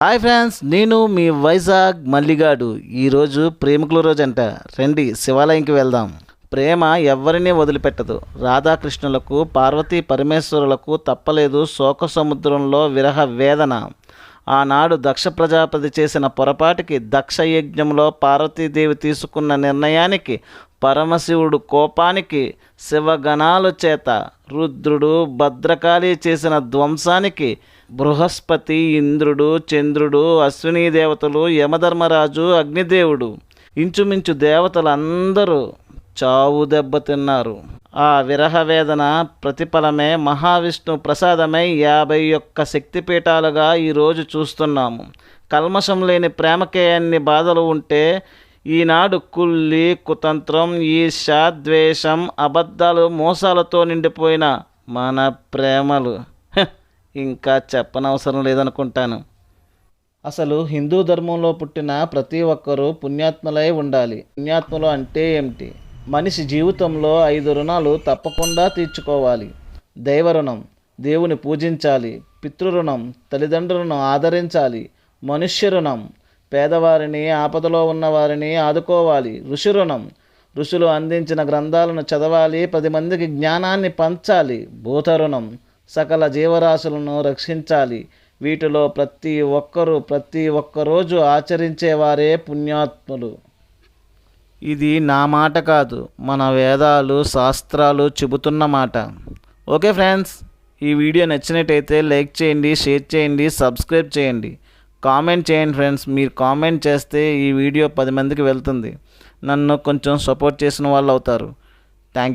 Hi friends, నేను మీ వైజాగ్ మల్లిగాడు. ఈరోజు ప్రేమికుల రోజు అంట. రండి శివాలయంకి వెళ్దాం. ప్రేమ ఎవ్వరినీ వదిలిపెట్టదు. రాధాకృష్ణులకు, పార్వతీ పరమేశ్వరులకు తప్పలేదు శోక సముద్రంలో విరహ వేదన. ఆనాడు దక్ష ప్రజాపతి చేసిన పొరపాటికి, దక్ష యజ్ఞంలో పార్వతీదేవి తీసుకున్న నిర్ణయానికి, పరమశివుడు కోపానికి, శివగణాల చేత రుద్రుడు భద్రకాళి చేసిన ధ్వంసానికి, బృహస్పతి, ఇంద్రుడు, చంద్రుడు, అశ్విని దేవతలు, యమధర్మరాజు, అగ్నిదేవుడు, ఇంచుమించు దేవతలందరూ చావు దెబ్బతిన్నారు. ఆ విరహ వేదన ప్రతిఫలమే మహావిష్ణు ప్రసాదమై 51 శక్తిపీఠాలుగా ఈరోజు చూస్తున్నాము. కల్మషం లేని ప్రేమకే అన్ని బాధలు ఉంటే, ఈనాడు కుల్లి, కుతంత్రం, ఈర్ష, ద్వేషం, అబద్ధాలు, మోసాలతో నిండిపోయిన మన ప్రేమలు ఇంకా చెప్పనవసరం లేదనుకుంటాను. అసలు హిందూ ధర్మంలో పుట్టిన ప్రతి ఒక్కరూ పుణ్యాత్ములై ఉండాలి. పుణ్యాత్ములు అంటే ఏమిటి? మనిషి జీవితంలో 5 రుణాలు తప్పకుండా తీర్చుకోవాలి. దైవ రుణం, దేవుని పూజించాలి. పితృరుణం, తల్లిదండ్రులను ఆదరించాలి. మనుష్య రుణం, పేదవారిని, ఆపదలో ఉన్నవారిని ఆదుకోవాలి. ఋషి రుణం, ఋషులు అందించిన గ్రంథాలను చదవాలి, 10 మందికి జ్ఞానాన్ని పంచాలి. భూత రుణం, సకల జీవరాశులను రక్షించాలి. వీటిలో ప్రతి ఒక్కరోజు ఆచరించేవారే పుణ్యాత్ములు. ఇది నా మాట కాదు, మన వేదాలు, శాస్త్రాలు చెబుతున్న మాట. ఓకే ఫ్రెండ్స్, ఈ వీడియో నచ్చినట్టయితే లైక్ చేయండి, షేర్ చేయండి, సబ్స్క్రైబ్ చేయండి, కామెంట్ చేయండి ఫ్రెండ్స్. మీరు కామెంట్ చేస్తే ఈ వీడియో 10 మందికి వెళ్తుంది. నన్ను కొంచెం సపోర్ట్ చేసిన వాళ్ళు అవుతారు. Thank you.